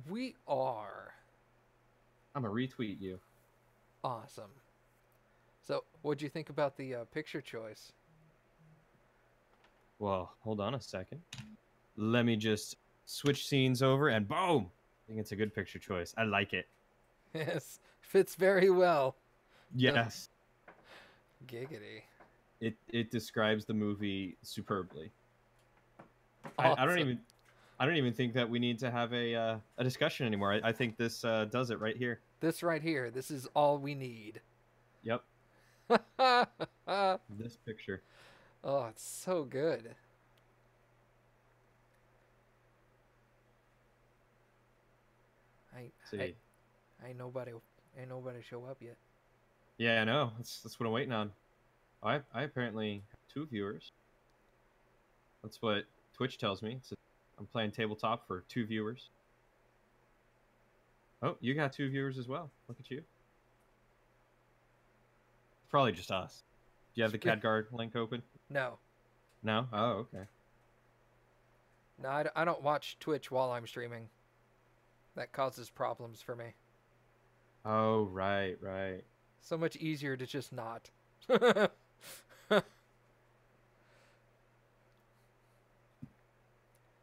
We are. I'm gonna retweet you. Awesome. So, what'd you think about the picture choice? Well, hold on a second. Let me just switch scenes over and boom! I think it's a good picture choice. I like it. Yes, fits very well. The Yes, giggity. it describes the movie superbly. I don't Awesome. even think that we need to have a discussion anymore. I think this does it right here. This right here, this is all we need. Yep, Oh, this picture. it's so good. I I See, ain't nobody show up yet. yeah, I know. That's what I'm waiting on. I apparently have two viewers. That's what Twitch tells me. I'm playing tabletop for two viewers. Oh, you got two viewers as well. Look at you. It's probably just us. Do you have the CADGuard link open? No, No? Oh, okay. no, I don't watch Twitch while I'm streaming. That causes problems for me. Oh, right, right. So much easier to just not.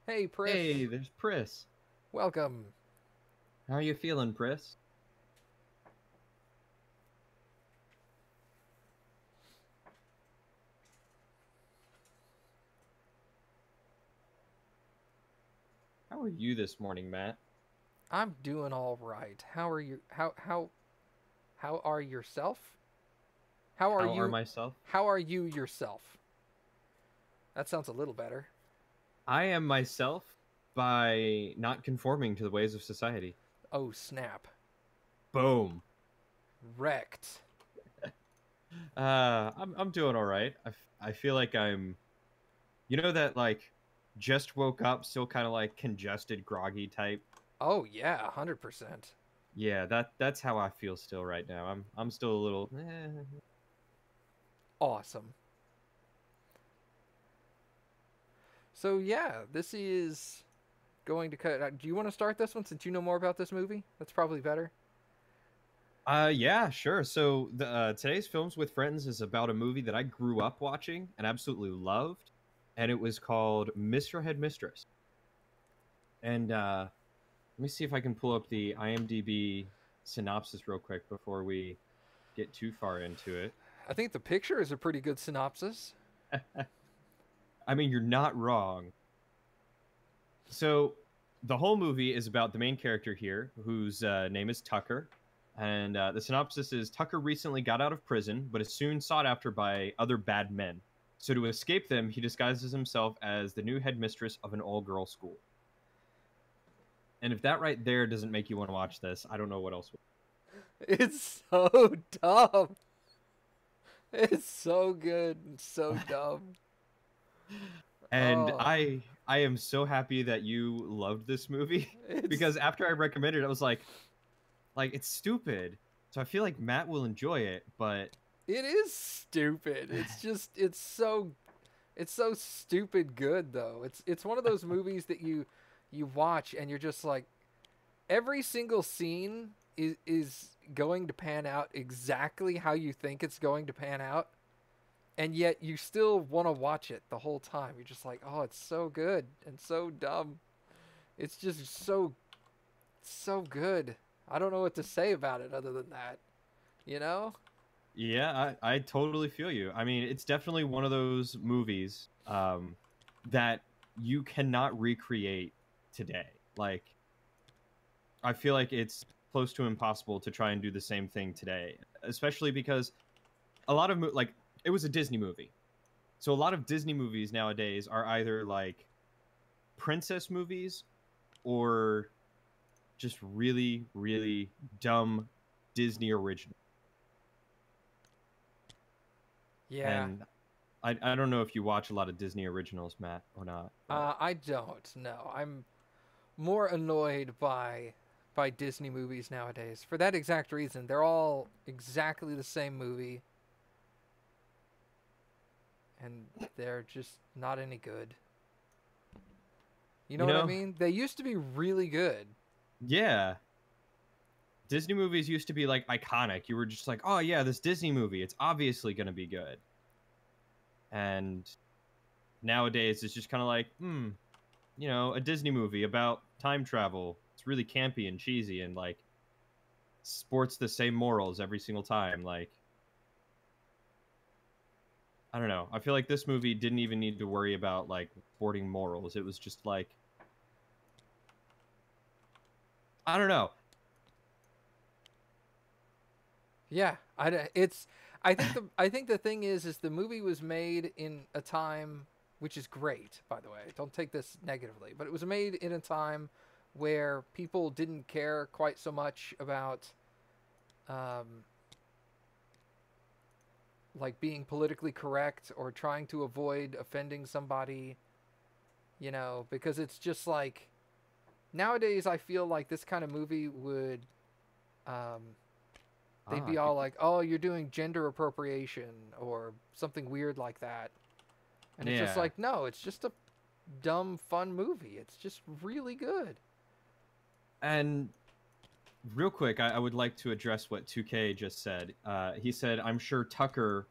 Hey, Hey, Pris. there's Pris. Welcome. How are you feeling, Pris? How are you this morning, Matt? I'm doing all right. How are you? How are yourself? How are How are you? myself? How are you yourself? That sounds a little better. I am myself by not conforming to the ways of society. Oh, snap. Boom. Wrecked. I'm doing all right. I feel like I'm, you know, that like just woke up, still kind of like congested, groggy type. Oh, yeah, 100%. Yeah, that's how I feel still right now. I'm still a little. Awesome. So, yeah, this is going to cut. Do you want to start this one since you know more about this movie? That's probably better. Yeah, sure. So today's Films with Friends is about a movie that I grew up watching and absolutely loved, and it was called Mr. Headmistress. And let me see if I can pull up the IMDb synopsis real quick before we get too far into it. I think the picture is a pretty good synopsis. I mean, you're not wrong. So the whole movie is about the main character here, whose name is Tucker. And the synopsis is Tucker recently got out of prison, but is soon sought after by other bad men. So to escape them, he disguises himself as the new headmistress of an all-girl school. And if that right there doesn't make you want to watch this, I don't know what else would. It's so dumb. It's so good and so dumb. And Oh, I am so happy that you loved this movie it's because after I recommended it, I was like it's stupid. So I feel like Matt will enjoy it, but it is stupid. It's so stupid good though. It's one of those movies that you watch and you're just like every single scene is going to pan out exactly how you think it's going to pan out, and yet you still want to watch it the whole time. You're just like, "Oh, it's so good and so dumb." It's just so good. I don't know what to say about it other than that. You know? yeah, I totally feel you. I mean, it's definitely one of those movies that you cannot recreate today. Like, I feel like it's close to impossible to try and do the same thing today, especially because a lot of like it was a Disney movie. So a lot of Disney movies nowadays are either like princess movies or just really, really dumb Disney original. Yeah. And I don't know if you watch a lot of Disney originals, Matt, or not, but I don't know. I'm more annoyed by Disney movies nowadays for that exact reason. They're all exactly the same movie, and they're just not any good. You know you what I know, mean? They used to be really good. Yeah. Disney movies used to be like iconic. You were just like, oh yeah, this Disney movie, it's obviously going to be good. And nowadays it's just kind of like, a Disney movie about time travel. It's really campy and cheesy and like sports the same morals every single time. Like, I don't know. I feel like this movie didn't even need to worry about like sporting morals. It was just like, I don't know. Yeah, I think the thing is the movie was made in a time, which is great, by the way. Don't take this negatively, but it was made in a time where people didn't care quite so much about um, like being politically correct or trying to avoid offending somebody, because it's just like nowadays I feel like this kind of movie would they'd be all like, "Oh, you're doing gender appropriation" or something weird like that. And it's just Yeah. like, no, it's just a dumb, fun movie. It's just really good. And real quick, I would like to address what 2K just said. He said, I'm sure Tucker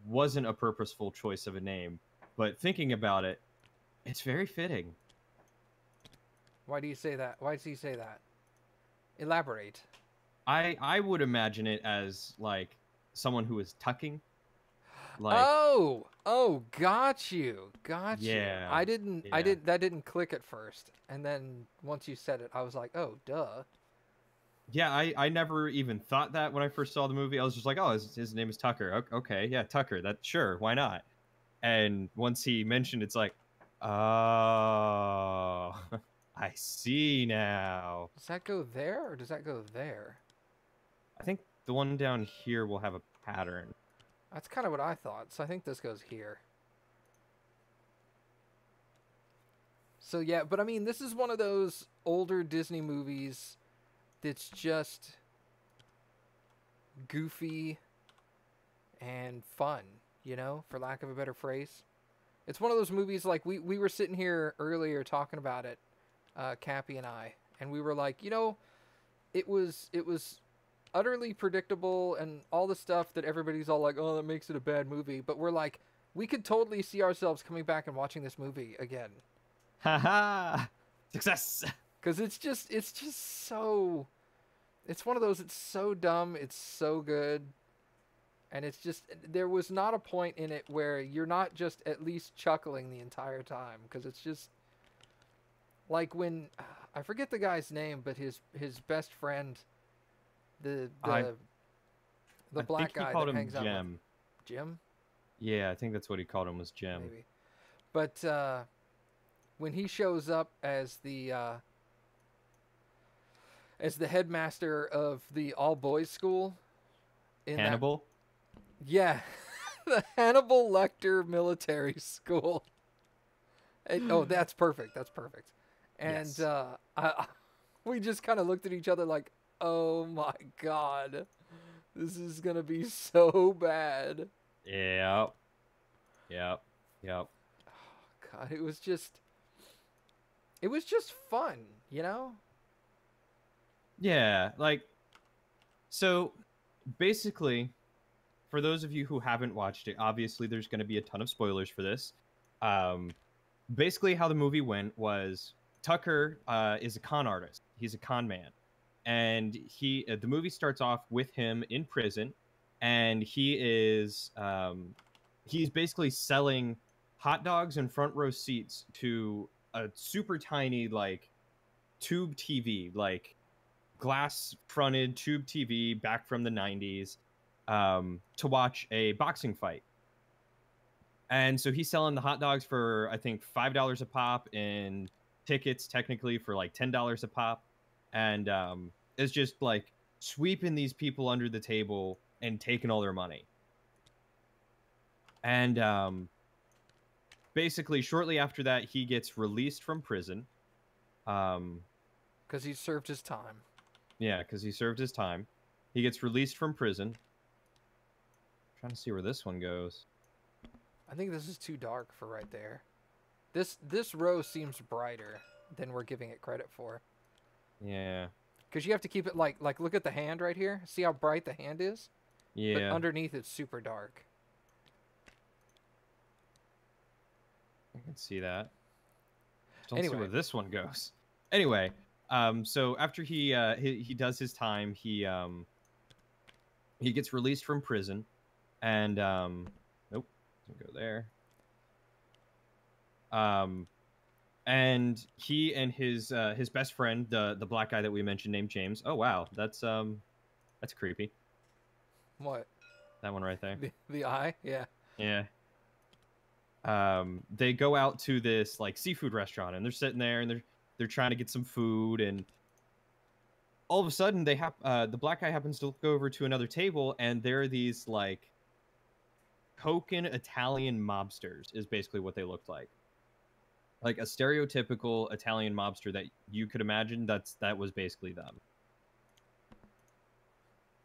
wasn't a purposeful choice of a name, but thinking about it, it's very fitting. Why do you say that? Why does he say that? Elaborate. I would imagine it as like someone who is tucking. Like, Oh, got you. Got you. yeah. That didn't click at first. And then once you said it, I was like, oh, duh. Yeah, I never even thought that when I first saw the movie. I was just like, oh, his name is Tucker. Okay, yeah, Tucker. That sure, why not? And once he mentioned, it's like, oh, I see now. Does that go there or does that go there? I think the one down here will have a pattern. That's kind of what I thought. So I think this goes here. So yeah, but I mean, this is one of those older Disney movies that's just goofy and fun, for lack of a better phrase. It's one of those movies like we were sitting here earlier talking about it, Cappy and I, and we were like, it was utterly predictable and all the stuff that everybody's all like, oh, that makes it a bad movie. But we're like, we could totally see ourselves coming back and watching this movie again. Haha! Success! Because it's just so, it's one of those, it's so dumb, it's so good. And it's just, there was not a point in it where you're not just at least chuckling the entire time. Because it's just, like when, I forget the guy's name, but his best friend, the black guy that hangs out with Jim. Yeah, I think that's what he called him, was Jim. Maybe. But when he shows up as the headmaster of the all boys school in Hannibal? Yeah. The Hannibal Lecter Military School. Oh, that's perfect. That's perfect. And yes. We just kind of looked at each other like, oh my god, this is gonna be so bad. Yep. Oh god, it was just fun, Yeah, like, so basically, for those of you who haven't watched it, obviously there's going to be a ton of spoilers for this. Basically how the movie went was Tucker is a con artist. He's a con man. And the movie starts off with him in prison, and he's basically selling hot dogs and front row seats to a super tiny like tube TV, like glass fronted tube TV back from the 90s, to watch a boxing fight. And so he's selling the hot dogs for, I think, $5 a pop, and tickets technically for like $10 a pop. And it's just like sweeping these people under the table and taking all their money. And basically, shortly after that, he gets released from prison. Because he served his time. Yeah, because he served his time. He gets released from prison. Trying to see where this one goes. I think this is too dark for right there. This row seems brighter than we're giving it credit for. Yeah. Because you have to keep it like look at the hand right here. See how bright the hand is? But Yeah, underneath it's super dark. I can see that. Just don't see Anyway, where this one goes. Anyway, so after he does his time, he gets released from prison, and nope, doesn't go there. And he and his best friend, the black guy that we mentioned named James. Oh wow, that's creepy. what? That one right there. The eye? Yeah. Yeah. They go out to this like seafood restaurant, and they're sitting there, and they're trying to get some food, and all of a sudden they have the black guy happens to look over to another table, and there are these like token Italian mobsters is basically what they looked like a stereotypical Italian mobster that you could imagine. That was basically them.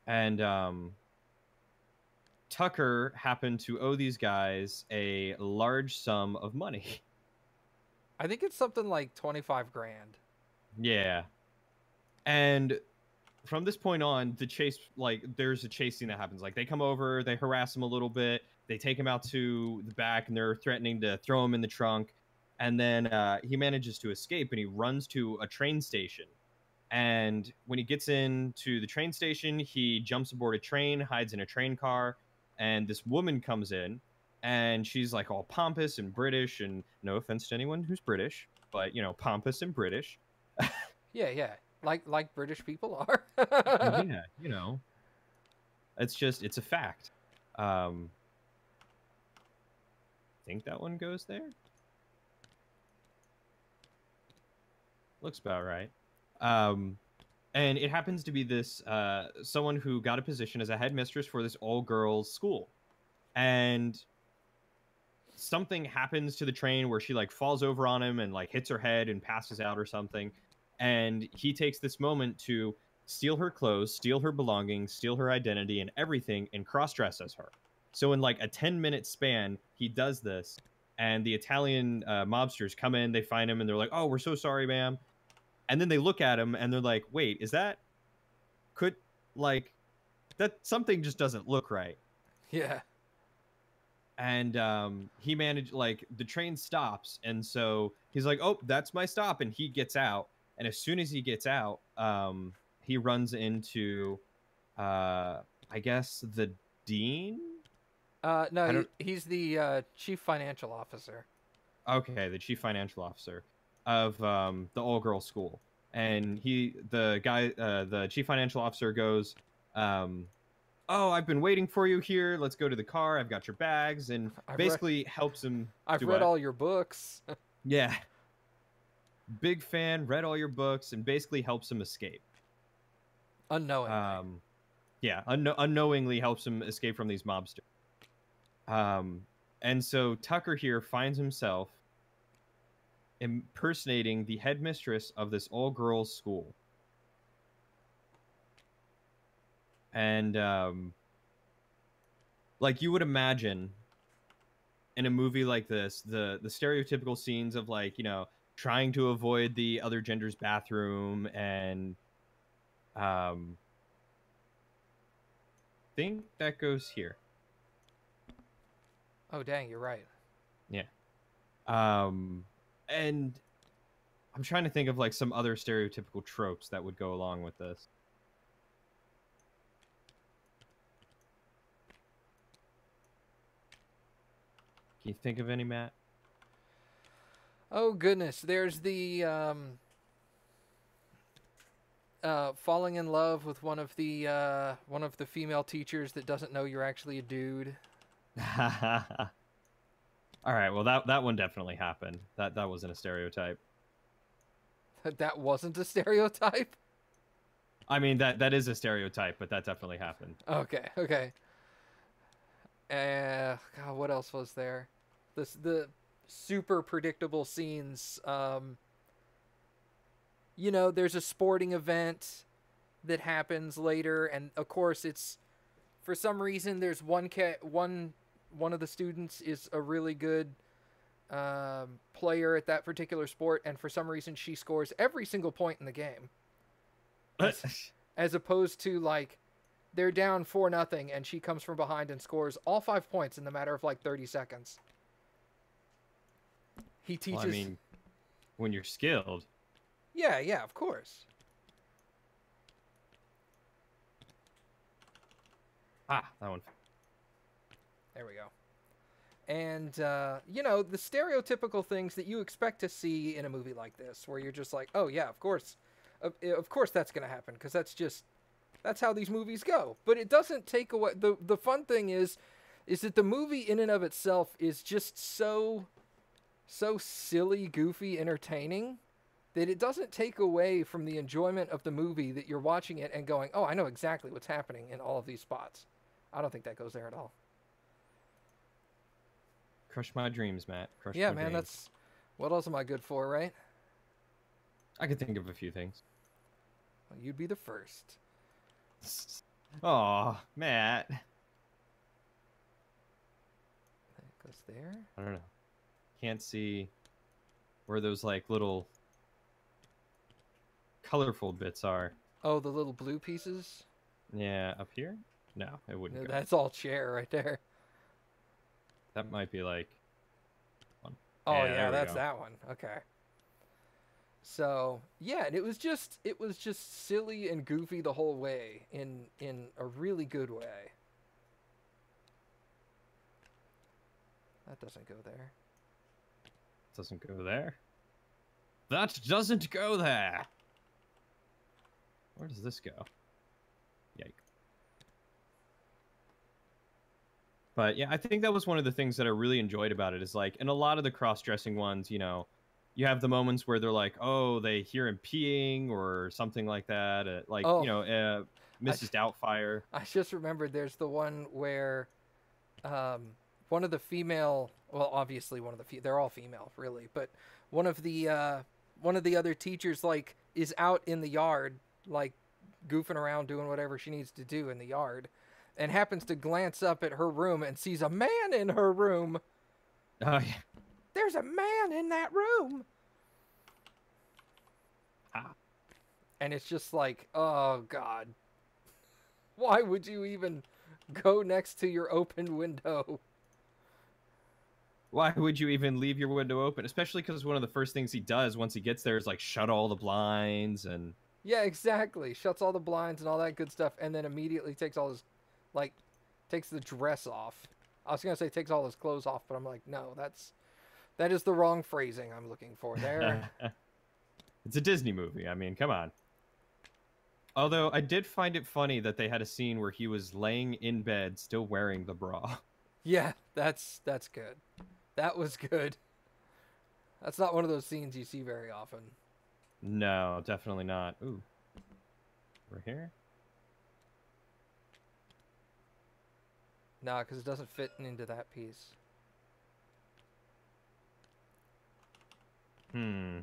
And Tucker happened to owe these guys a large sum of money. I think it's something like 25 grand. Yeah. And from this point on, the chase, like, there's a chase scene that happens. Like, they come over, they harass him a little bit, they take him out to the back, and they're threatening to throw him in the trunk. And then he manages to escape, and he runs to a train station. And when he gets into the train station, he jumps aboard a train, hides in a train car, and this woman comes in, and she's like all pompous and British, and no offense to anyone who's British, but, you know, pompous and British. Yeah. Like British people are. Yeah, you know, it's a fact. I think that one goes there. Looks about right. And it happens to be this someone who got a position as a headmistress for this all-girls school, and something happens to the train where she like falls over on him and like hits her head and passes out or something, and he takes this moment to steal her clothes, steal her belongings, steal her identity and everything, and cross-dress as her. So in like a 10-minute span, he does this, and the Italian mobsters come in, they find him, and they're like, "Oh, we're so sorry, ma'am." And then they look at him and they're like, "Wait, that something just doesn't look right." Yeah. And he managed, like, the train stops, and so he's like, "Oh, that's my stop," and he gets out. And as soon as he gets out, he runs into, I guess, the dean. No, he's the chief financial officer. Okay, the chief financial officer of the all-girls school. And the chief financial officer goes, "Oh, I've been waiting for you here. Let's go to the car. I've got your bags," and basically helps him. I've read all your books. Yeah. Big fan, read all your books, and basically helps him escape. Unknowingly. Yeah, unknowingly helps him escape from these mobsters. And so Tucker here finds himself impersonating the headmistress of this all-girls school. And like you would imagine in a movie like this, the stereotypical scenes of, like, you know, trying to avoid the other gender's bathroom, and think that goes here. Oh, dang, you're right. Yeah. And I'm trying to think of like some other stereotypical tropes that would go along with this. Can you think of any, Matt? Oh goodness, there's the falling in love with one of the female teachers that doesn't know you're actually a dude. All right, well that one definitely happened. That wasn't a stereotype. That wasn't a stereotype? I mean, that is a stereotype, but that definitely happened. Okay. God, what else was there? The super predictable scenes. You know, there's a sporting event that happens later, and of course it's, for some reason, there's one of the students is a really good player at that particular sport, and for some reason she scores every single point in the game. as opposed to like they're down 4-0 and she comes from behind and scores all 5 points in the matter of like 30 seconds. He teaches. Well, I mean, when you're skilled. Yeah, of course. Ah, that one. There we go. And, you know, the stereotypical things that you expect to see in a movie like this, where you're just like, oh, yeah, of course. Of course that's going to happen, because that's how these movies go. But it doesn't take away... The fun thing is that the movie in and of itself is just so silly, goofy, entertaining, that it doesn't take away from the enjoyment of the movie that you're watching it and going, oh, I know exactly what's happening in all of these spots. I don't think that goes there at all. Crush my dreams, Matt. Crush yeah, my man, dreams. that's... What else am I good for, right? I could think of a few things. Well, you'd be the first. Oh, Matt. That goes there. I don't know. Can't see where those like little colorful bits are. Oh, the little blue pieces? Yeah, up here? No, it wouldn't No, go. that's all chair right there. That might be like one. Oh, Yeah, yeah, there we that's go. that one. Okay. So, yeah, and it was just silly and goofy the whole way in a really good way. That doesn't go there. Doesn't go there. That doesn't go there. Where does this go? Yikes. But yeah, I think that was one of the things that I really enjoyed about it is like, in a lot of the cross-dressing ones, you know, you have the moments where they're like, oh, they hear him peeing or something like that. Like, Oh. you know, Mrs. Doubtfire. I just remembered there's the one where one of the female, well, obviously one of the they're all female, really, but one of the other teachers like is out in the yard like goofing around doing whatever she needs to do in the yard and happens to glance up at her room and sees a man in her room. Oh yeah. There's a man in that room. Ah. And it's just like, oh God. Why would you even go next to your open window? Why would you even leave your window open? Especially because one of the first things he does once he gets there is like shut all the blinds and... Yeah, exactly. Shuts all the blinds and all that good stuff, and then immediately takes all his, like, takes the dress off. I was gonna say takes all his clothes off, but I'm like, no, that is the wrong phrasing I'm looking for there. It's a Disney movie. I mean, come on. Although I did find it funny that they had a scene where he was laying in bed still wearing the bra. Yeah, that's good. That was good. That's not one of those scenes you see very often. No, definitely not. Ooh. We're here? Nah, because it doesn't fit into that piece. Hmm.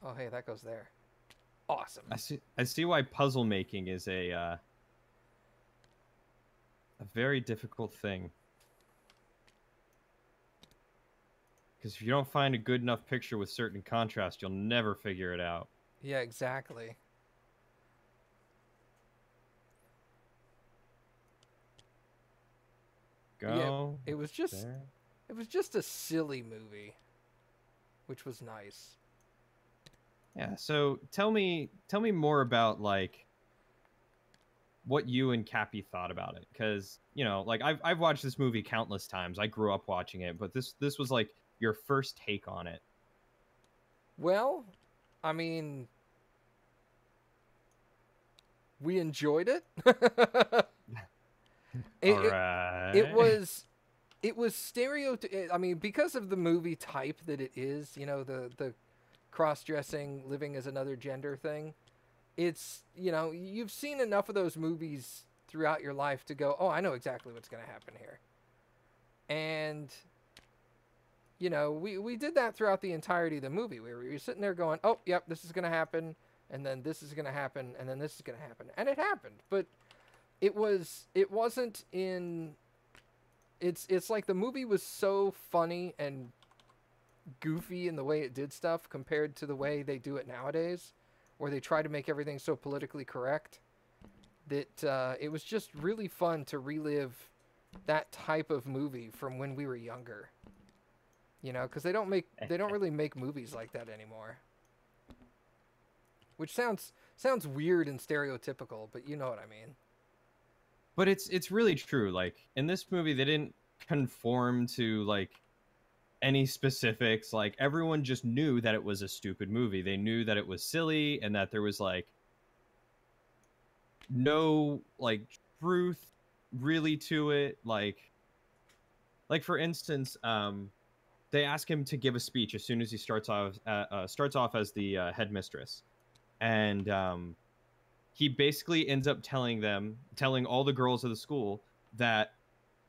Oh, hey, that goes there. Awesome. I see why puzzle making is a very difficult thing. Because if you don't find a good enough picture with certain contrast, you'll never figure it out. Yeah, exactly. Go. Yeah, it was just there. it was just a silly movie, which was nice. Yeah, so tell me more about like what you and Cappy thought about it, because you know, like I've watched this movie countless times. I grew up watching it, but this was like your first take on it. Well, I mean, we enjoyed it. Alright. It was I mean, because of the movie type that it is, you know, the cross-dressing, living as another gender thing. It's, you know, you've seen enough of those movies throughout your life to go, oh, I know exactly what's going to happen here. And, you know, we did that throughout the entirety of the movie. We were sitting there going, oh, yep, this is going to happen, and then this is going to happen, and then this is going to happen. And it happened, but it wasn't in... It's like the movie was so funny and goofy in the way it did stuff compared to the way they do it nowadays, where they try to make everything so politically correct that it was just really fun to relive that type of movie from when we were younger. You know, because they don't really make movies like that anymore. Which sounds weird and stereotypical, but you know what I mean. But it's really true. Like in this movie, they didn't conform to like any specifics. Like everyone just knew that it was a stupid movie. They knew that it was silly and that there was like no like truth really to it. Like for instance, they ask him to give a speech as soon as he starts off as the headmistress, and he basically ends up telling all the girls of the school that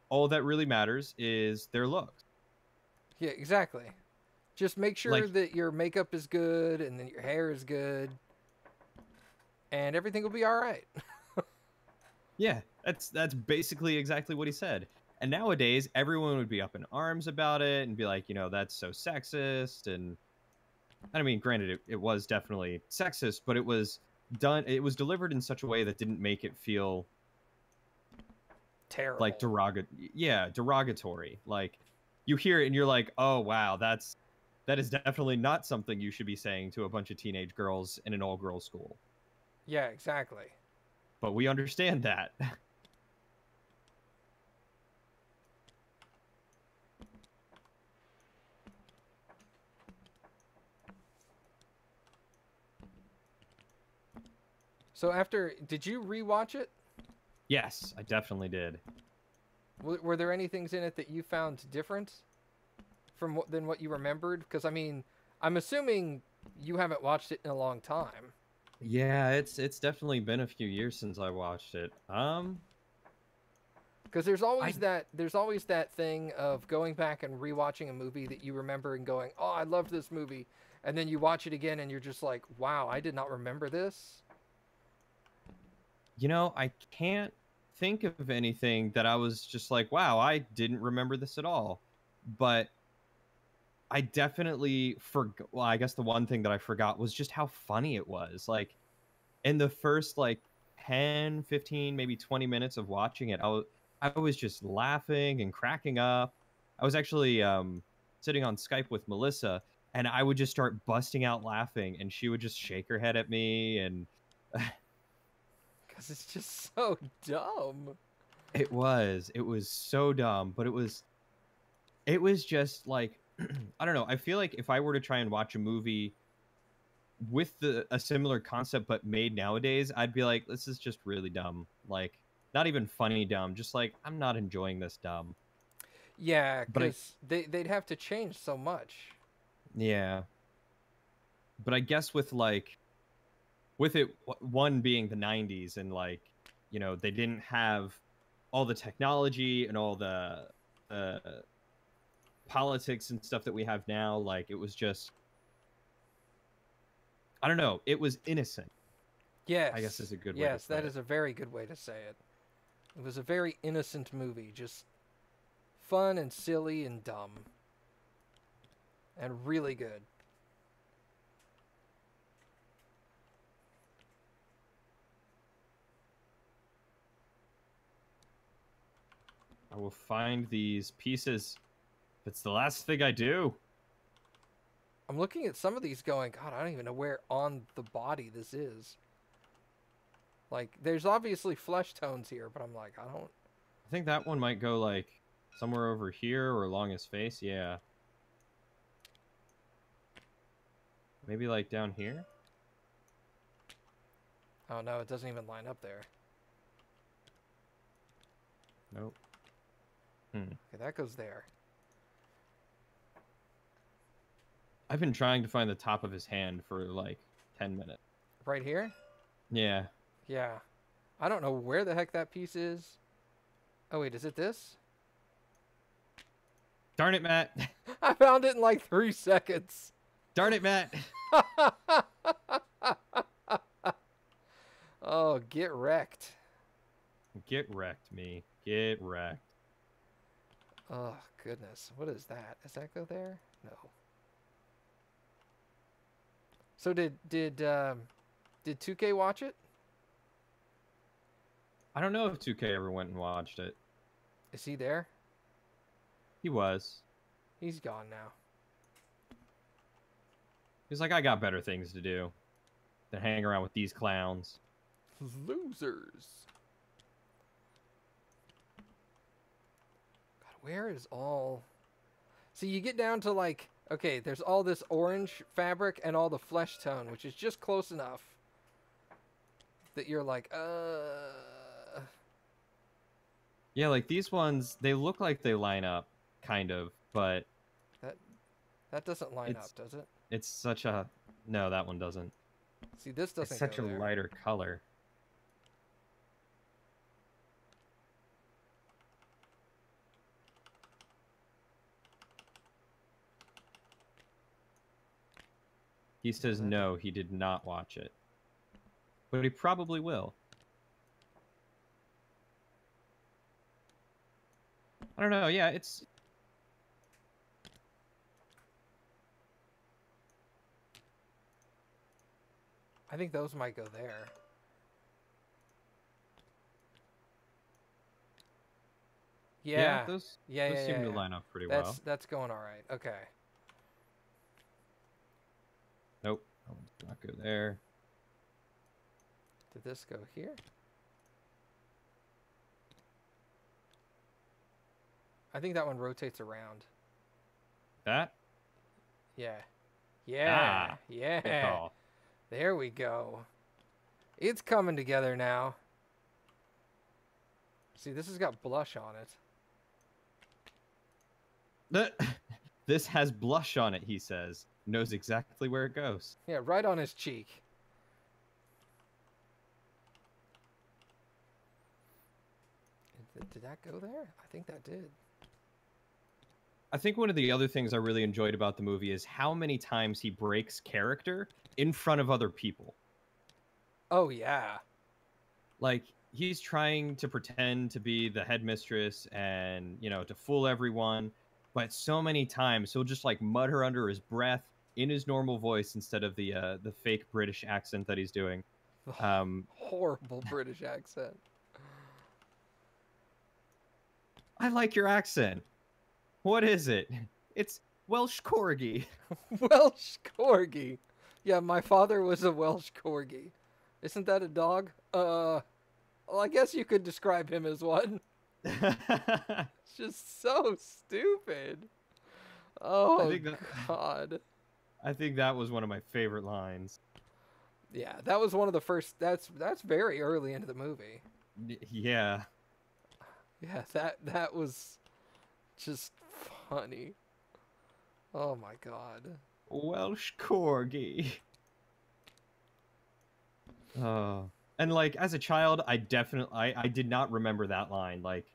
all that really matters is their looks. Yeah, exactly. Just make sure Like, that your makeup is good and then your hair is good, and everything will be all right. yeah, that's basically exactly what he said. And nowadays, everyone would be up in arms about it and be like, you know, that's so sexist. And I mean, granted, it was definitely sexist, but it was delivered in such a way that didn't make it feel Terrible. like derogatory. Like you hear it and you're like, oh wow, that is definitely not something you should be saying to a bunch of teenage girls in an all-girls school. Yeah, exactly. But we understand that. So did you rewatch it? Yes, I definitely did. Were there any things in it that you found different than what you remembered? Because I mean, I'm assuming you haven't watched it in a long time. Yeah, it's definitely been a few years since I watched it. Because there's always that thing of going back and rewatching a movie that you remember and going, "Oh, I loved this movie," and then you watch it again and you're just like, "Wow, I did not remember this." You know, I can't think of anything that I was just like, wow, I didn't remember this at all. But I definitely forgot. Well, I guess the one thing that I forgot was just how funny it was. Like in the first like 10, 15, maybe 20 minutes of watching it, I was just laughing and cracking up. I was actually sitting on Skype with Melissa, and I would just start busting out laughing, and she would just shake her head at me, and Because it's just so dumb. it was so dumb, but it was just like I don't know. I feel like if I were to try and watch a movie with a similar concept but made nowadays, I'd be like, this is just really dumb. Like, not even funny dumb, just like I'm not enjoying this dumb. Yeah, But because they'd have to change so much. yeah. But I guess with it one being the 90s and like, you know, they didn't have all the technology and all the politics and stuff that we have now. Like it was just, I don't know, it was innocent. Yes. I guess is a good way. Yes, that is a very good way to say it. It was a very innocent movie, just fun and silly and dumb. And really good. I will find these pieces. It's the last thing I do. I'm looking at some of these going, God, I don't even know where on the body this is. Like, there's obviously flesh tones here, but I'm like, I think that one might go like somewhere over here or along his face. Yeah. Maybe like down here? Oh no, it doesn't even line up there. Nope. Okay, that goes there. I've been trying to find the top of his hand for like 10 minutes. Right here? Yeah. Yeah. I don't know where the heck that piece is. Oh wait, is it this? Darn it, Matt. I found it in like 3 seconds. Darn it, Matt. Oh, get wrecked. Get wrecked, me. Get wrecked. Oh, goodness. What is that? Does that go there? No. So did Did 2K watch it? I don't know if 2K ever went and watched it. Is he there? He was. He's gone now. He's like, I got better things to do than hang around with these clowns. Losers. God, where is all... See, you get down to like, okay, there's all this orange fabric and all the flesh tone, which is just close enough that you're like, Yeah, like these ones, they look like they line up, kind of, but... That doesn't line up, does it? It's such a... No, that one doesn't. See, this doesn't It's such go a there. lighter color. He says no, he did not watch it. But he probably will. I don't know, yeah, it's... I think those might go there. Yeah. those Yeah, seem to line up pretty well. That's going all right. Okay. Nope, that one does not go there. Did this go here? I think that one rotates around. That? Yeah. Yeah. Ah, good Yeah. call. There we go. It's coming together now. See, this has got blush on it. This has blush on it, he says. Knows exactly where it goes. Yeah, right on his cheek. Did that go there? I think that did. I think one of the other things I really enjoyed about the movie is how many times he breaks character in front of other people. Oh, yeah. Like, he's trying to pretend to be the headmistress and, you know, to fool everyone. But so many times he'll just, like, mutter under his breath in his normal voice instead of the fake British accent that he's doing. Horrible British accent. I like your accent. What is it? It's Welsh Corgi. Welsh Corgi. Yeah, my father was a Welsh Corgi. Isn't that a dog? Well, I guess you could describe him as one. It's just so stupid. Oh, God. I think that was one of my favorite lines. Yeah, that was one of the first... That's very early into the movie. Yeah. Yeah, that was just funny. Oh, my God. Welsh Corgi. And like as a child, I did not remember that line. Like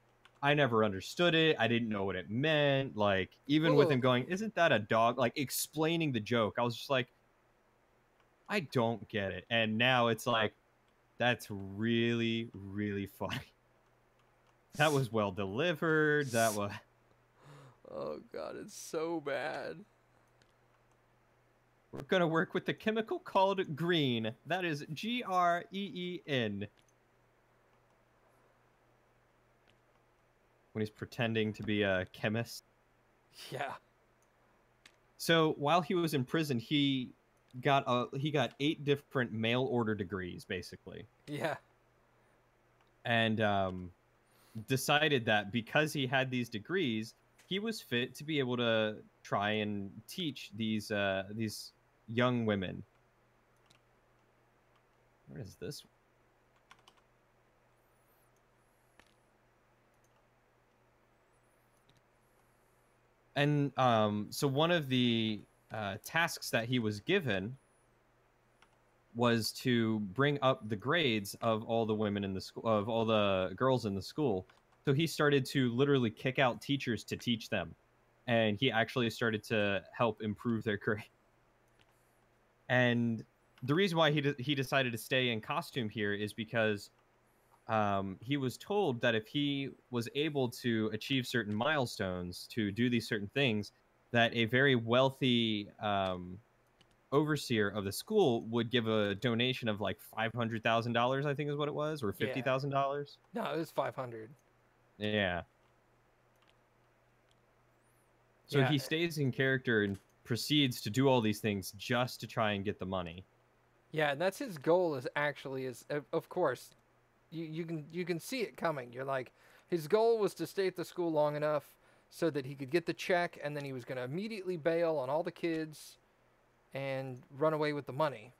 I never understood it. I didn't know what it meant. Like even with him going, "Isn't that a dog?" Like explaining the joke, I was just like, I don't get it. And now it's like, that's really, really funny. That was well delivered. That was... Oh, God, it's so bad. We're going to work with the chemical called green. That is Green. When he's pretending to be a chemist. Yeah. So while he was in prison, he got 8 different mail order degrees, basically. Yeah. And decided that because he had these degrees, he was fit to be able to try and teach these young women. Where is this? And so one of the tasks that he was given was to bring up the grades of all the women in the school, of all the girls in the school. So he started to literally kick out teachers to teach them. And he actually started to help improve their grade. And the reason why he decided to stay in costume here is because he was told that if he was able to achieve certain milestones, to do these certain things, that a very wealthy overseer of the school would give a donation of like $500,000, I think is what it was, or Yeah. $50,000. No, it was 500. Yeah. So Yeah. he stays in character and proceeds to do all these things just to try and get the money. Yeah, and that's his goal. Of course, you can see it coming. You're like, his goal was to stay at the school long enough so that he could get the check, and then he was going to immediately bail on all the kids and run away with the money.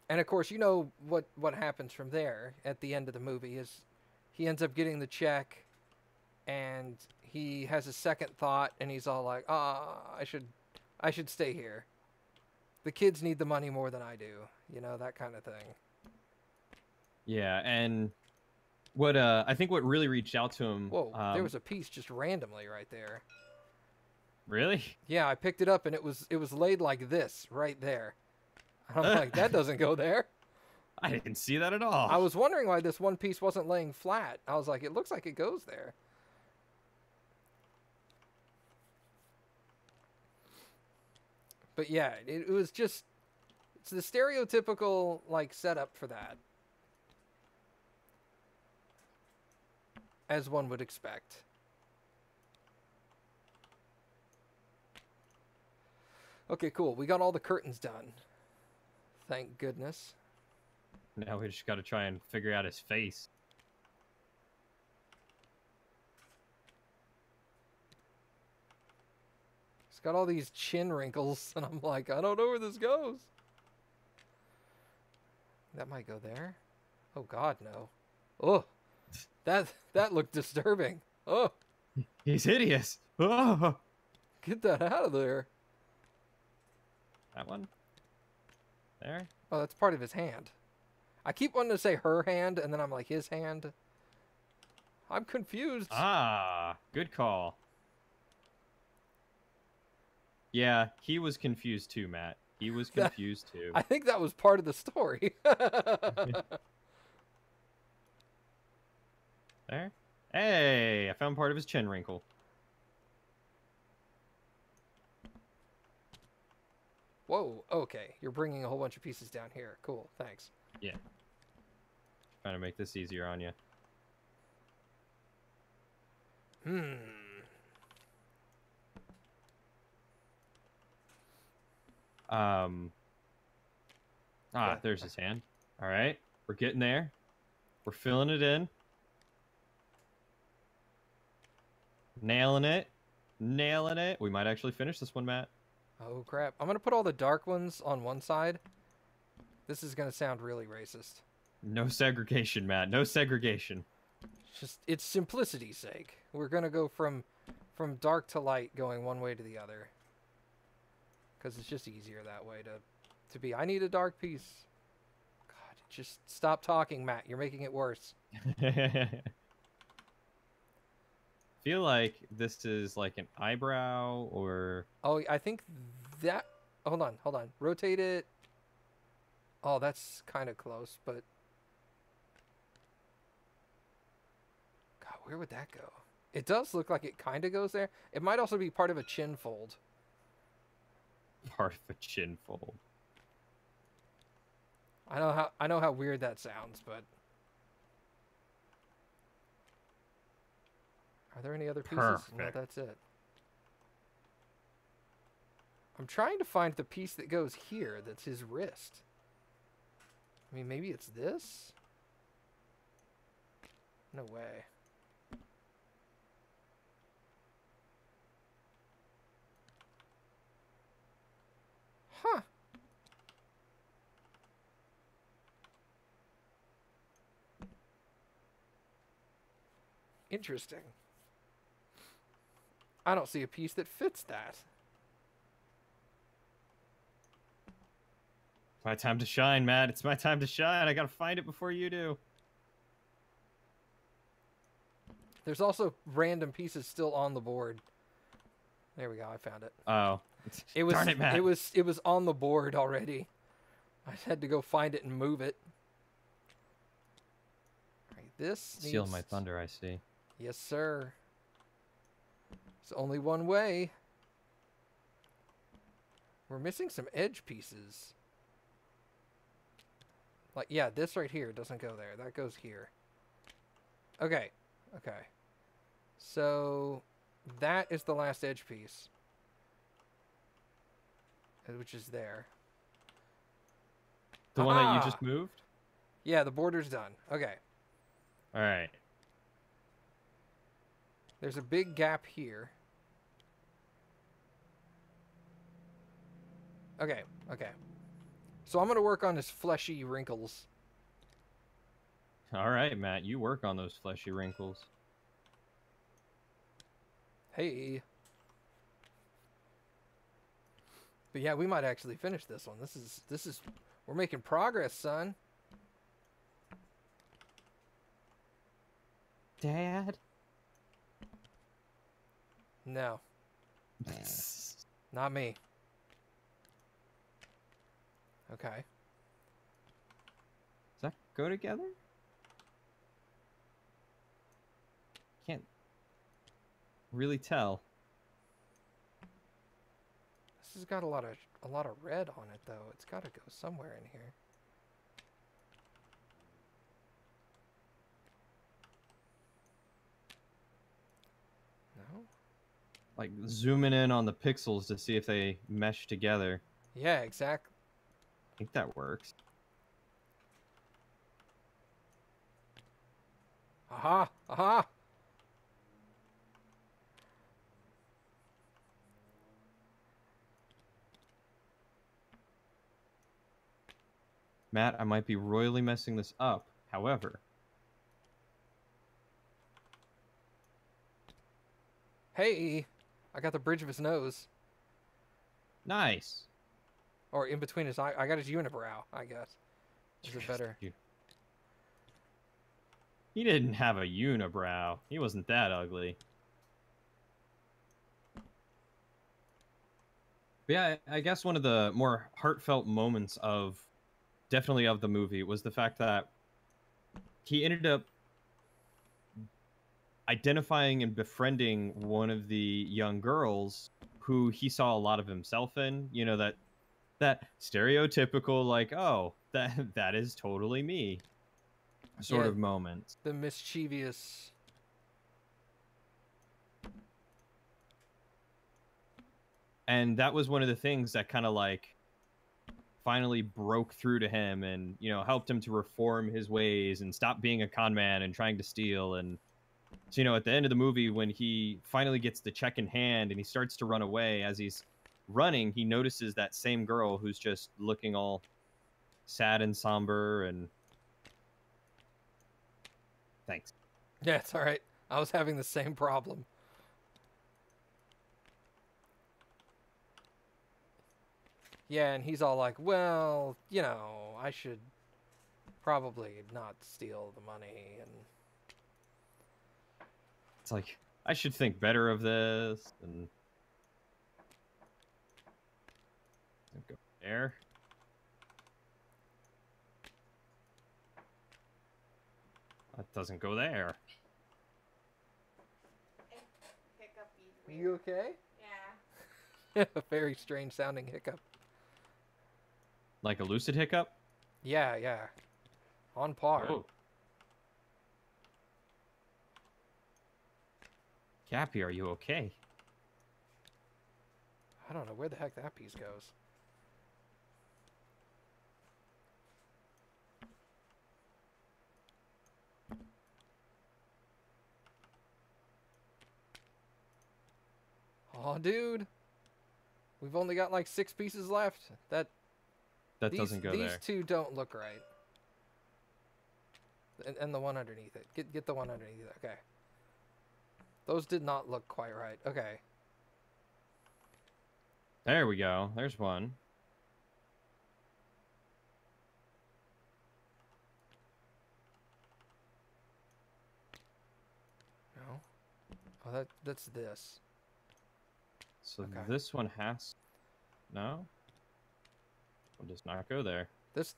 And of course, you know what happens from there at the end of the movie is he ends up getting the check, and he has a second thought, and he's all like, I should stay here. The kids need the money more than I do, you know, that kind of thing. Yeah, and what I think what really reached out to him. Whoa, there was a piece just randomly right there. Really? Yeah, I picked it up, and it was laid like this right there. I'm like, that doesn't go there. I didn't see that at all. I was wondering why this one piece wasn't laying flat. I was like, it looks like it goes there. But yeah, it was just, it's the stereotypical, like, setup for that. As one would expect. Okay, cool. We got all the curtains done. Thank goodness. Now we just got to try and figure out his face. He's got all these chin wrinkles, and I'm like, I don't know where this goes. That might go there. Oh, God, no. Oh, that looked disturbing. Oh, He's hideous. Oh, get that out of there. that one. There. Oh, that's part of his hand. I keep wanting to say her hand, and then I'm like, his hand. I'm confused. Ah, good call. Yeah, he was confused too, Matt. He was confused too. I think that was part of the story. There. Hey, I found part of his chin wrinkle. Whoa, okay. You're bringing a whole bunch of pieces down here. Cool, thanks. Yeah. Trying to make this easier on you. There's his hand. All right, we're getting there. We're filling it in. Nailing it. Nailing it. We might actually finish this one, Matt. Oh, crap. I'm going to put all the dark ones on one side. This is going to sound really racist. No segregation, Matt. No segregation. It's simplicity's sake. We're going to go from dark to light going one way to the other. Because it's just easier that way to be. I need a dark piece. God, just stop talking, Matt. You're making it worse. Feel like this is like an eyebrow or... Oh, I think that... Hold on. Rotate it. Oh, that's kind of close, but... God, where would that go? It does look like it kind of goes there. It might also be part of a chin fold. Part of a chin fold. I know how weird that sounds, but... Are there any other pieces? Perfect. No, that's it. I'm trying to find the piece that goes here that's his wrist. I mean, maybe it's this? No way. Huh. Interesting. I don't see a piece that fits that. It's my time to shine, Matt. It's my time to shine. I gotta find it before you do. There's also random pieces still on the board. There we go. I found it. Oh. Darn it, Matt. It was on the board already. I had to go find it and move it. All right, this Stealing my thunder, I see. Yes, sir. There's only one way. We're missing some edge pieces. Like, yeah, this right here doesn't go there. That goes here. Okay. Okay. So, that is the last edge piece. Which is there. The one that you just moved? Yeah, the border's done. Okay. All right. There's a big gap here. Okay, okay. So I'm going to work on his fleshy wrinkles. All right, Matt, you work on those fleshy wrinkles. Hey. But yeah, we might actually finish this one. This is we're making progress, son. Dad? No. Not me. Okay. Does that go together? Can't really tell. This has got a lot of red on it though. It's got to go somewhere in here. No? Like zooming in on the pixels to see if they mesh together. Yeah, exactly. I think that works. Aha! Aha! Matt, I might be royally messing this up. However, Hey! I got the bridge of his nose. nice. Or in between his eye. I got his unibrow, I guess. Is it better? He didn't have a unibrow. He wasn't that ugly. But yeah, I guess one of the more heartfelt moments of definitely of the movie was the fact that he ended up identifying and befriending one of the young girls who he saw a lot of himself in. You know, that stereotypical, like, oh, that is totally me sort of moment. The mischievous. And that was one of the things that kind of like finally broke through to him and, you know, helped him to reform his ways and stop being a con man and trying to steal. And so, you know, at the end of the movie, when he finally gets the check in hand and he starts to run away, as he's running, he notices that same girl who's just looking all sad and somber. And thanks. Yeah, it's all right. I was having the same problem. Yeah, and he's all like, well, you know, I should probably not steal the money. And it's like, I should think better of this. And go there. That doesn't go there. Are you okay? Yeah. A very strange sounding hiccup. Like a lucid hiccup? Yeah, yeah. On par. Oh. Cappy, are you okay? I don't know where the heck that piece goes. Aw, dude. We've only got like 6 pieces left. That doesn't go there. These two don't look right. And the one underneath it. Get the one underneath it. Okay. Those did not look quite right. Okay. There we go. There's one. No. Oh, that's this. So Okay. this one has... No? It does not go there. This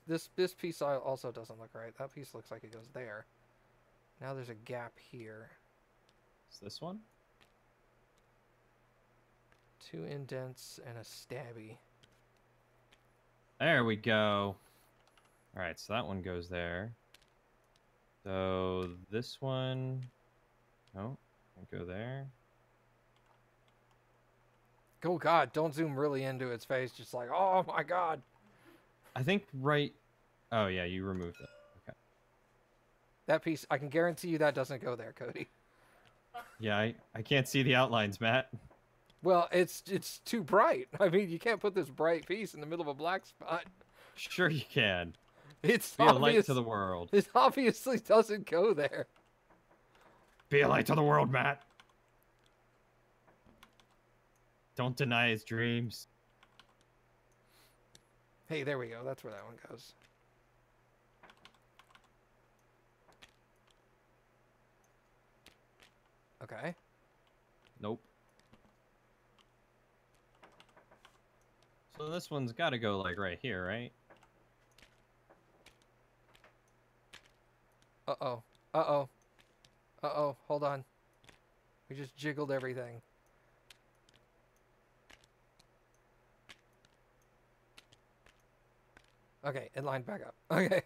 piece also doesn't look right. That piece looks like it goes there. Now there's a gap here. Is this one? 2 indents and a stabby. There we go. All right, so that one goes there. So this one, no, can't go there. Oh God, don't zoom really into its face. Just like, oh my God. I think right. Oh yeah, you removed it. Okay. That piece, I can guarantee you that doesn't go there, Cody. Yeah, I can't see the outlines, Matt. Well, it's too bright. I mean, you can't put this bright piece in the middle of a black spot. Sure you can. It's Be a light obvious. to the world. It obviously doesn't go there. Be a light to the world, Matt. Don't deny his dreams. Hey, there we go. That's where that one goes. Okay. Nope. So this one's got to go like right here, right? Uh-oh. Uh-oh. Uh-oh. Hold on. We just jiggled everything. Okay, it lined back up. Okay.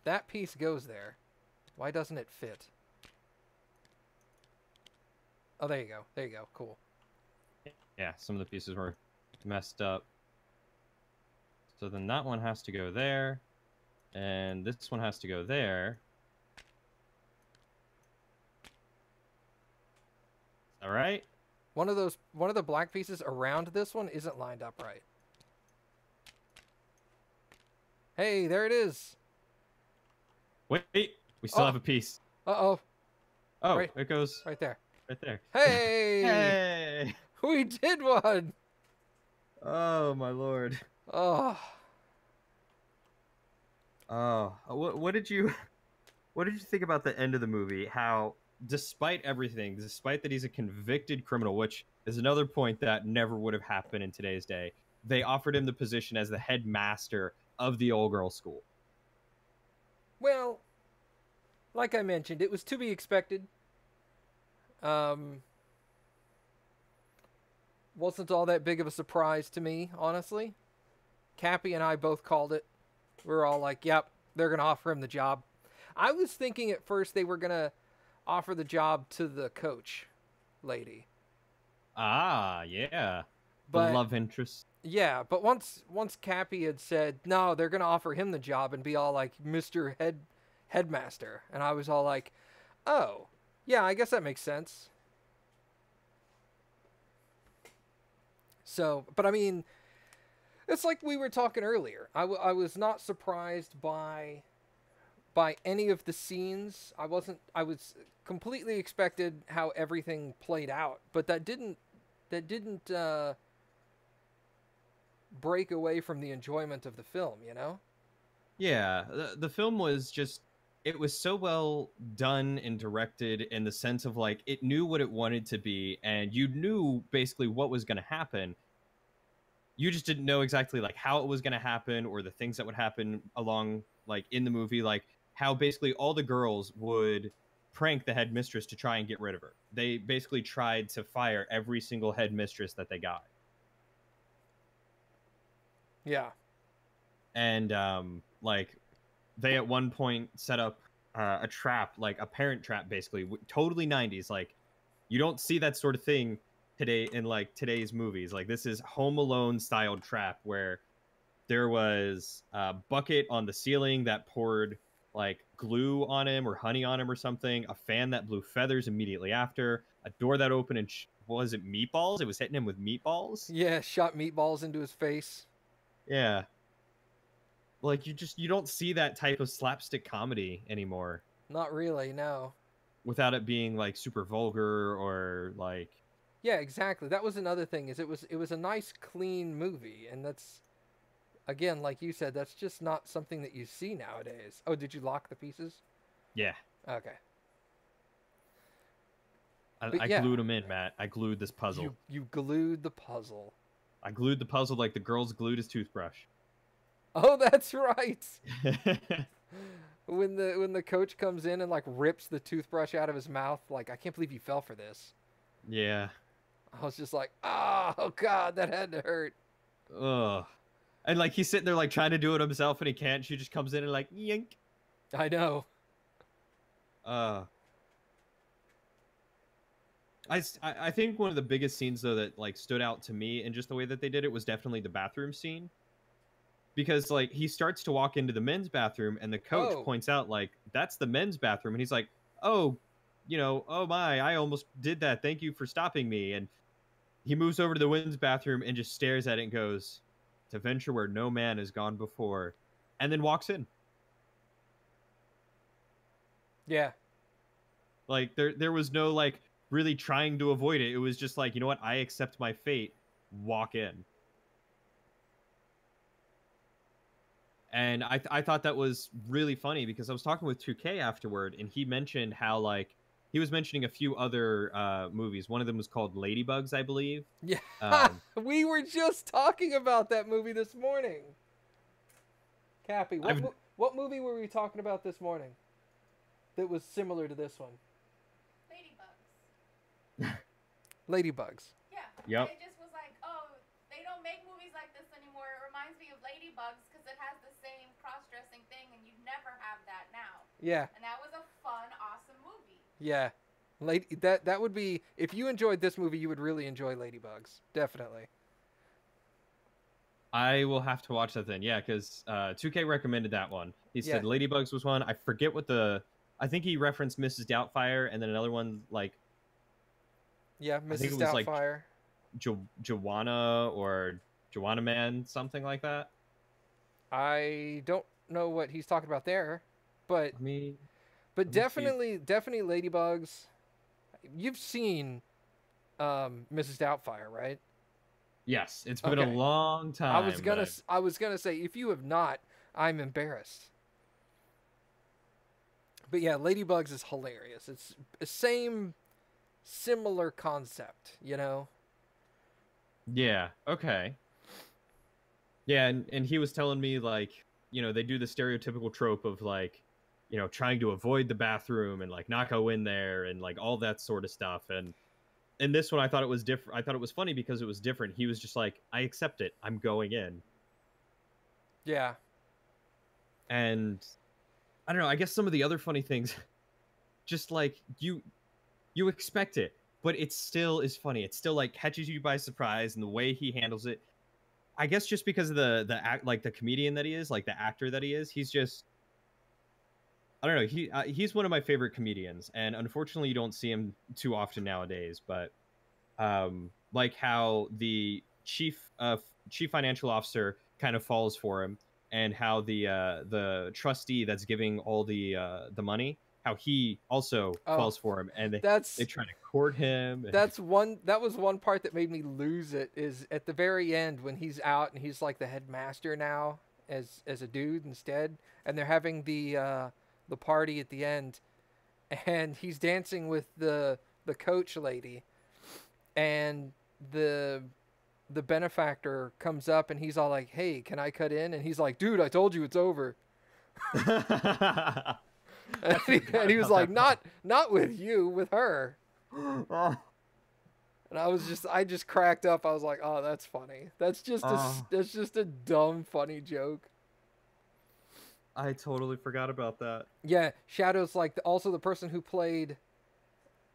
That piece goes there. Why doesn't it fit? Oh, there you go. There you go. Cool. Yeah, some of the pieces were messed up. So then that one has to go there. And this one has to go there. All right. One of the black pieces around this one isn't lined up right. Hey, there it is. Wait, we still have a piece. Uh-oh. Oh, Right. it goes Right there. right there. Hey! Hey! We did one! Oh, my lord. Oh. Oh, what did you think about the end of the movie? How, despite everything, despite that he's a convicted criminal, which is another point that never would have happened in today's day, they offered him the position as the headmaster of the all-girls school. Well, like I mentioned, it was to be expected. Wasn't all that big of a surprise to me, honestly. Cappy and I both called it. We were all like, yep, they're going to offer him the job. I was thinking at first they were going to offer the job to the coach lady. Ah, yeah. But, the love interest. Yeah, but once Cappy had said, no, they're going to offer him the job and be all like, Mr. Headmaster. And I was all like, oh, yeah, I guess that makes sense. So, but I mean, it's like we were talking earlier. I was not surprised by any of the scenes. I was completely expected how everything played out, but that didn't break away from the enjoyment of the film, you know? Yeah, the film was just, it was so well done and directed in the sense of like it knew what it wanted to be, and you knew basically what was going to happen. You just didn't know exactly like how it was going to happen or the things that would happen along like in the movie, like how basically all the girls would prank the headmistress to try and get rid of her. They basically tried to fire every single headmistress that they got. Yeah. And like they at one point set up a trap, like a parent trap, basically totally 90s. Like you don't see that sort of thing today in like today's movies. Like this is Home Alone styled trap where there was a bucket on the ceiling that poured like glue on him or honey on him or something, a fan that blew feathers immediately after, a door that opened and was it meatballs? It was hitting him with meatballs. Yeah, shot meatballs into his face. Yeah. Like you don't see that type of slapstick comedy anymore. Not really, no. Without it being like super vulgar or like. Yeah, exactly. That was another thing. Is it was a nice, clean movie, and that's, again, like you said, that's just not something that you see nowadays. Oh, did you lock the pieces? Yeah. Okay. I glued them in, Matt. I glued this puzzle. You glued the puzzle. I glued the puzzle like the girls glued his toothbrush. Oh, that's right. When the coach comes in and like rips the toothbrush out of his mouth, like, I can't believe you fell for this. Yeah. I was just like, oh God, that had to hurt. Ugh. And like he's sitting there like trying to do it himself and he can't. She just comes in and like yank. I know. Uh. I think one of the biggest scenes though that like stood out to me and just the way that they did it was definitely the bathroom scene. Because like he starts to walk into the men's bathroom and the coach points out like that's the men's bathroom and he's like, oh, you know, oh my, I almost did that, thank you for stopping me. And he moves over to the women's bathroom and just stares at it and goes, to venture where no man has gone before, and then walks in. Yeah. Like there was no like really trying to avoid it. It was just like, you know what, I accept my fate, walk in. And I thought that was really funny because I was talking with 2K afterward, and he mentioned how like he was mentioning a few other movies. One of them was called Ladybugs, I believe. Yeah, we were just talking about that movie this morning. Cappy, what movie were we talking about this morning that was similar to this one? Ladybugs. Ladybugs. Yeah. Yep. It just was like, oh, they don't make movies like this anymore. It reminds me of Ladybugs because it has the same cross-dressing thing, and you'd never have that now. Yeah. And that was a fun, awesome movie. Yeah. That would be, if you enjoyed this movie, you would really enjoy Ladybugs. Definitely. I will have to watch that then. Yeah, because 2K recommended that one. He said Ladybugs was one. I forget what I think he referenced Mrs. Doubtfire and then another one like. Yeah, Mrs. Doubtfire. Like Joanna or Joanna Man, something like that. I don't know what he's talking about there, but definitely Ladybugs. You've seen Mrs. Doubtfire, right? Yes, it's been a long time. I was gonna say, if you have not, I'm embarrassed. But yeah, Ladybugs is hilarious. It's the similar concept, you know? Yeah, okay. Yeah, and he was telling me, like, you know, they do the stereotypical trope of, like, you know, trying to avoid the bathroom and, like, not go in there and, like, all that sort of stuff. And in this one, I thought it was different. I thought it was funny because it was different. He was just like, I accept it. I'm going in. Yeah. And I don't know. I guess some of the other funny things, just, like, you expect it, but it still is funny. It still like catches you by surprise, and the way he handles it, I guess, just because of the comedian that he is, like the actor that he is, he's just, I don't know. He's one of my favorite comedians, and unfortunately, you don't see him too often nowadays. But like how the chief financial officer kind of falls for him, and how the trustee that's giving all the money, how he also falls for him, and they try to court him. That was one part that made me lose it, is at the very end when he's out and he's like the headmaster now as a dude instead, and they're having the party at the end, and he's dancing with the coach lady, and the benefactor comes up and he's all like, hey, can I cut in? And he's like, dude, I told you it's over. And he was like, not with you, with her. And I just cracked up. I was like, oh, that's funny. That's just a dumb, funny joke. I totally forgot about that. Yeah, Shadow's like also the person who played.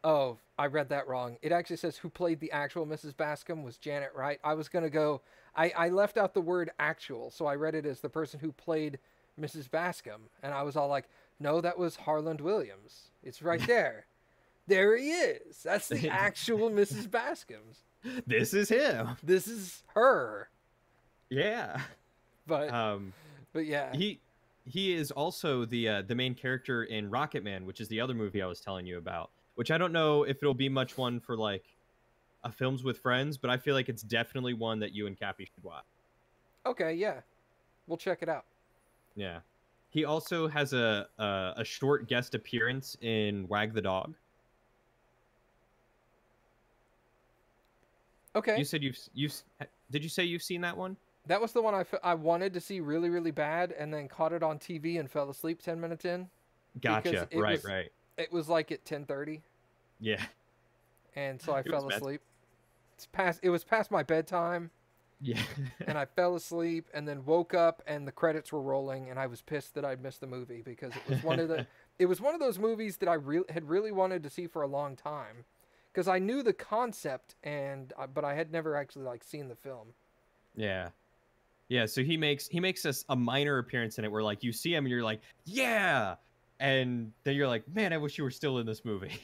Oh, I read that wrong. It actually says who played the actual Mrs. Bascom was Janet Wright. I was gonna go. I left out the word actual, so I read it as the person who played Mrs. Bascom, and I was all like, no, that was Harland Williams. It's right there. There he is. That's the actual Mrs. Bascom's. This is him. This is her. Yeah. But yeah. He is also the main character in Rocket Man, which is the other movie I was telling you about, which I don't know if it'll be much one for like a Films with Friends, but I feel like it's definitely one that you and Cappy should watch. Okay, yeah. We'll check it out. Yeah. He also has a short guest appearance in Wag the Dog. Okay. You said did you say you've seen that one? That was the one I wanted to see really, really bad, and then caught it on TV and fell asleep 10 minutes in. Gotcha. Right. It was like at 10:30. Yeah. And so I fell asleep. It was past my bedtime, Yeah. and I fell asleep, and then woke up, and the credits were rolling, and I was pissed that I'd missed the movie because it was one of the it was one of those movies that I had really wanted to see for a long time, because I knew the concept but I had never actually like seen the film. Yeah. Yeah, so he makes a minor appearance in it where like you see him and you're like, yeah, and then you're like, man, I wish you were still in this movie.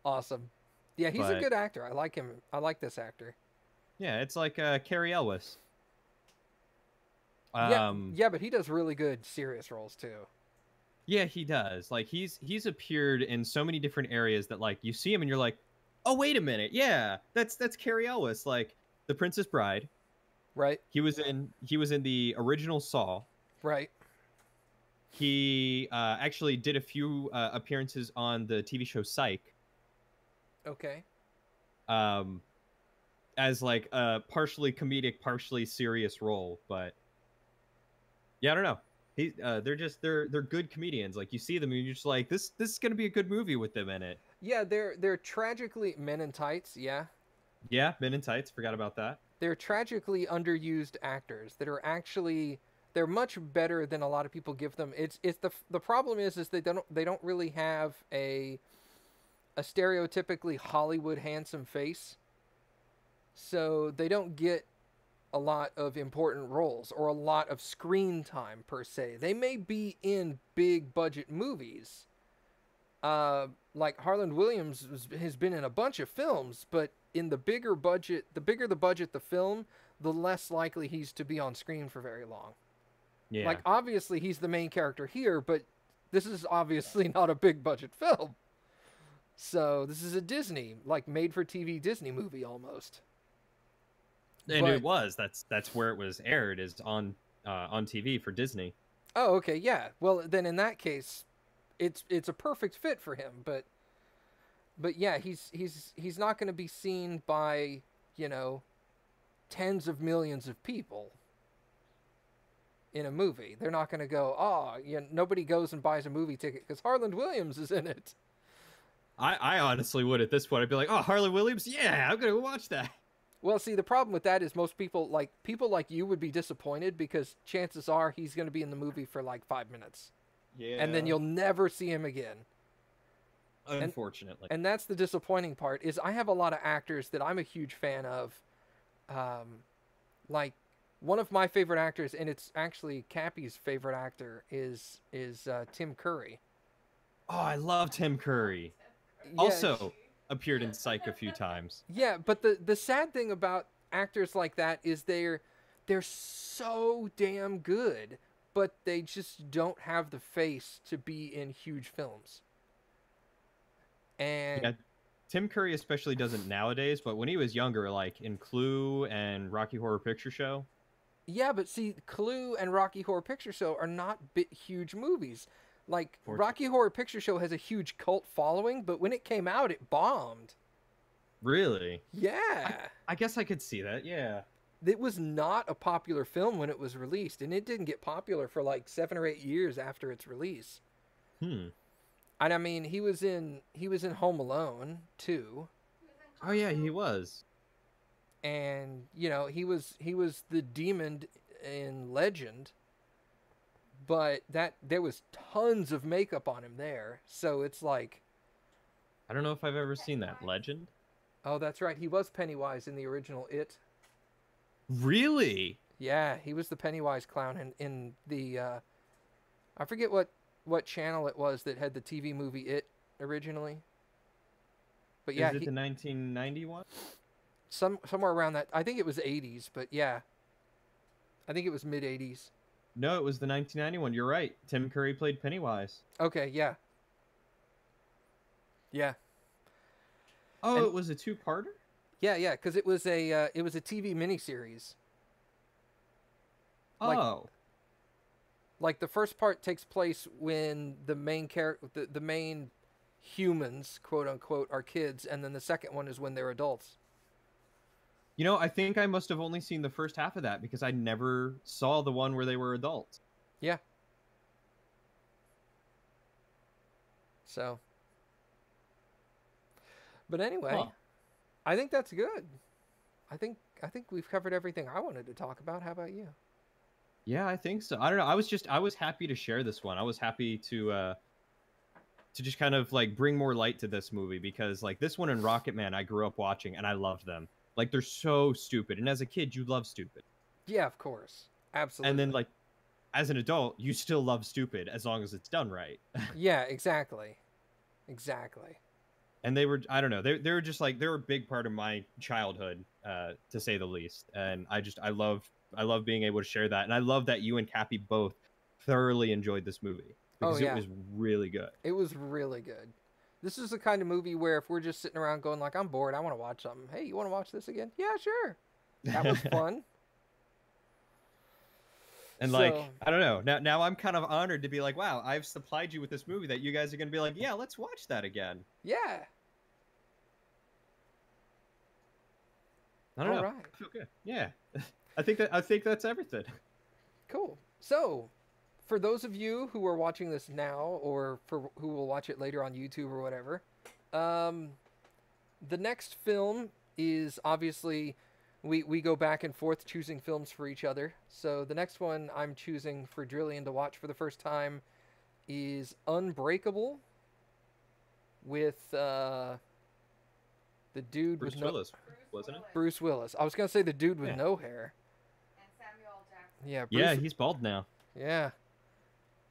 Awesome. Yeah, he's a But good actor. I like him. I like this actor. yeah, it's like Carrie Elwes. Yeah, but he does really good serious roles too. Yeah, he does. Like he's appeared in so many different areas that like you see him and you're like, oh wait a minute, yeah, that's Carrie Elwes, like The Princess Bride. Right. He was in the original Saw. Right. He actually did a few appearances on the TV show Psych. Okay. As like a partially comedic, partially serious role, but yeah, I don't know. They're good comedians. Like you see them and you're just like, this is gonna be a good movie with them in it. Yeah, they're tragically Men in Tights. Yeah. Yeah, Men in Tights. Forgot about that. They're tragically underused actors that are actually they're much better than a lot of people give them. It's the problem is they don't really have a stereotypically Hollywood handsome face. So they don't get a lot of important roles or a lot of screen time per se. They may be in big budget movies. Like Harland Williams has been in a bunch of films, but in the bigger the bigger the budget the film, the less likely he's to be on screen for very long. Yeah. Like obviously he's the main character here, but this is obviously not a big budget film. So this is a Disney, like made for TV Disney movie almost. And it was. That's where it was aired, is on TV for Disney. Oh, okay, yeah. Well, then in that case, it's a perfect fit for him. But yeah, he's not going to be seen by, tens of millions of people in a movie. They're not going to go, nobody goes and buys a movie ticket because Harland Williams is in it. I honestly would at this point. I'd be like, oh, Harland Williams? Yeah, I'm going to watch that. Well, see, the problem with that is most people like you would be disappointed because chances are he's going to be in the movie for like 5 minutes. Yeah. And then you'll never see him again. Unfortunately. And that's the disappointing part is I have a lot of actors that I'm a huge fan of. Like one of my favorite actors, and it's actually Cappy's favorite actor, is Tim Curry. Oh, I love Tim Curry. Yeah, Also appeared in Psych a few times. Yeah, but the sad thing about actors like that is they're so damn good, but they just don't have the face to be in huge films. And yeah, Tim Curry especially doesn't nowadays, but when he was younger, like in Clue and Rocky Horror Picture Show. Yeah, but see, Clue and Rocky Horror Picture Show are not huge movies. Like, Rocky Horror Picture Show has a huge cult following, but when it came out, it bombed. Really? Yeah. I guess I could see that, yeah. It was not a popular film when it was released, and it didn't get popular for like 7 or 8 years after its release. And I mean, he was in Home Alone, too. Oh, yeah, he was. And, he was the demon in Legend. But there was tons of makeup on him there. So it's like... I don't know if I've ever seen that. Legend? Oh, that's right. He was Pennywise in the original It. Really? Yeah, he was the Pennywise clown in the... I forget what channel it was that had the TV movie It originally. But yeah, Is it the 1991? Somewhere around that. I think it was 80s, but yeah. I think it was mid-80s. No, it was the 1991. You're right. Tim Curry played Pennywise. Okay, yeah. Yeah. Oh, And- it was a two-parter? Yeah, because it was a TV miniseries. Oh. Like the first part takes place when the main the main humans, quote unquote, are kids, and then the second one is when they're adults. You know, I think I must have only seen the first half of that because I never saw the one where they were adults. Yeah. So. But anyway, I think that's good. I think we've covered everything I wanted to talk about. How about you? Yeah, I think so. I don't know. I was happy to share this one. I was happy to just kind of like bring more light to this movie because like this one and Rocket Man I grew up watching and I loved them. Like they're so stupid. And as a kid, you love stupid. Yeah, of course. Absolutely. And then like as an adult, you still love stupid as long as it's done right. Yeah, exactly. Exactly. And they were, I don't know, they were just like, they were a big part of my childhood, to say the least. And I love being able to share that. And I love that you and Cappy both thoroughly enjoyed this movie because it was really good. It was really good. This is the kind of movie where if we're just sitting around going like, I'm bored, I want to watch something. Hey, you want to watch this again? Yeah, sure. That was fun. And like, I don't know. Now I'm kind of honored to be like, wow, I've supplied you with this movie that you guys are going to be like, yeah, let's watch that again. Yeah. I don't know. Right. I feel good. Yeah. I think that's everything. Cool. So, for those of you who are watching this now or for who will watch it later on YouTube or whatever, the next film is obviously we go back and forth choosing films for each other. So the next one I'm choosing for Drillian to watch for the first time is Unbreakable with the dude Bruce with no Willis, wasn't it? Bruce Willis. I was gonna say the dude with no hair. And Samuel L. Jackson. Yeah. Yeah, he's bald now. Yeah.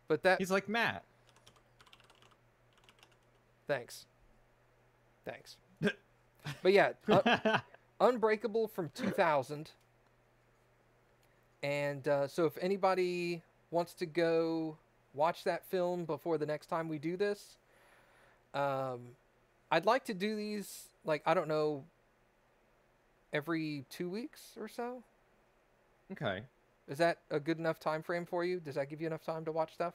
But that. He's like Matt. Thanks. But yeah, Unbreakable from 2000. And so if anybody wants to go watch that film before the next time we do this, I'd like to do these, like, I don't know, every 2 weeks or so. Okay. Is that a good enough time frame for you? Does that give you enough time to watch stuff?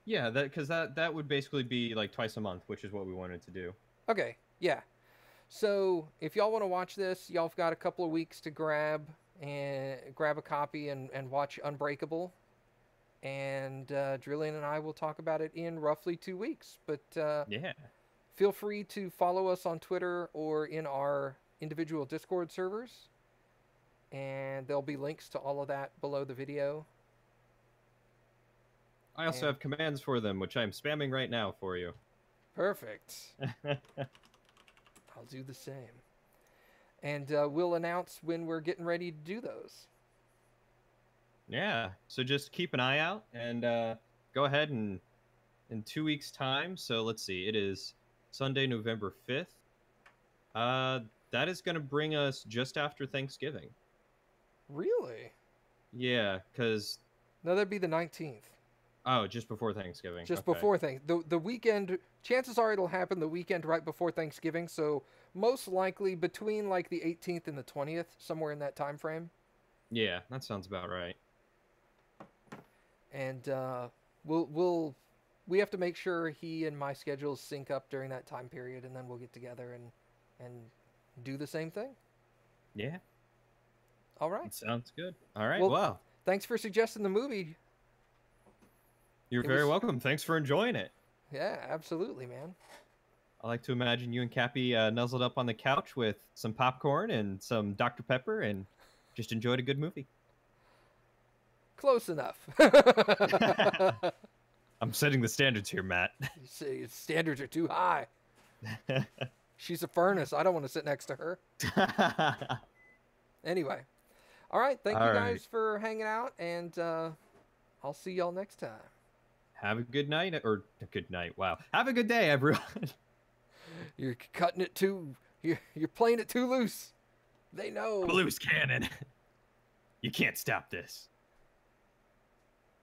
Yeah, because that would basically be like twice a month, which is what we wanted to do. Okay, yeah. So if y'all want to watch this, y'all have got a couple of weeks to grab a copy and watch Unbreakable. And Drillian and I will talk about it in roughly 2 weeks. But yeah, feel free to follow us on Twitter or in our individual Discord servers. And there'll be links to all of that below the video. I also have commands for them, which I'm spamming right now for you. Perfect. I'll do the same. And we'll announce when we're getting ready to do those. Yeah, so just keep an eye out and go ahead and in 2 weeks' time. So let's see, it is Sunday, November 5th. That is going to bring us just after Thanksgiving. Really? Yeah, because... No, that'd be the 19th. Oh, just before Thanksgiving. Just okay. before the weekend. Chances are it'll happen the weekend right before Thanksgiving. So most likely between like the 18th and the 20th, somewhere in that time frame. Yeah, that sounds about right. And we have to make sure he and my schedules sync up during that time period, and then we'll get together and do the same thing. Yeah. All right. That sounds good. All right. Well, thanks for suggesting the movie. You're very welcome. Thanks for enjoying it. Yeah, absolutely, man. I like to imagine you and Cappy nuzzled up on the couch with some popcorn and some Dr. Pepper and just enjoyed a good movie. Close enough. I'm setting the standards here, Matt. You see, standards are too high. She's a furnace. I don't want to sit next to her. Anyway. All right. Thank you guys for hanging out, and I'll see y'all next time. Have a good night, or a good night. Wow. Have a good day, everyone. You're cutting it too. You're playing it too loose. They know. Loose cannon. You can't stop this.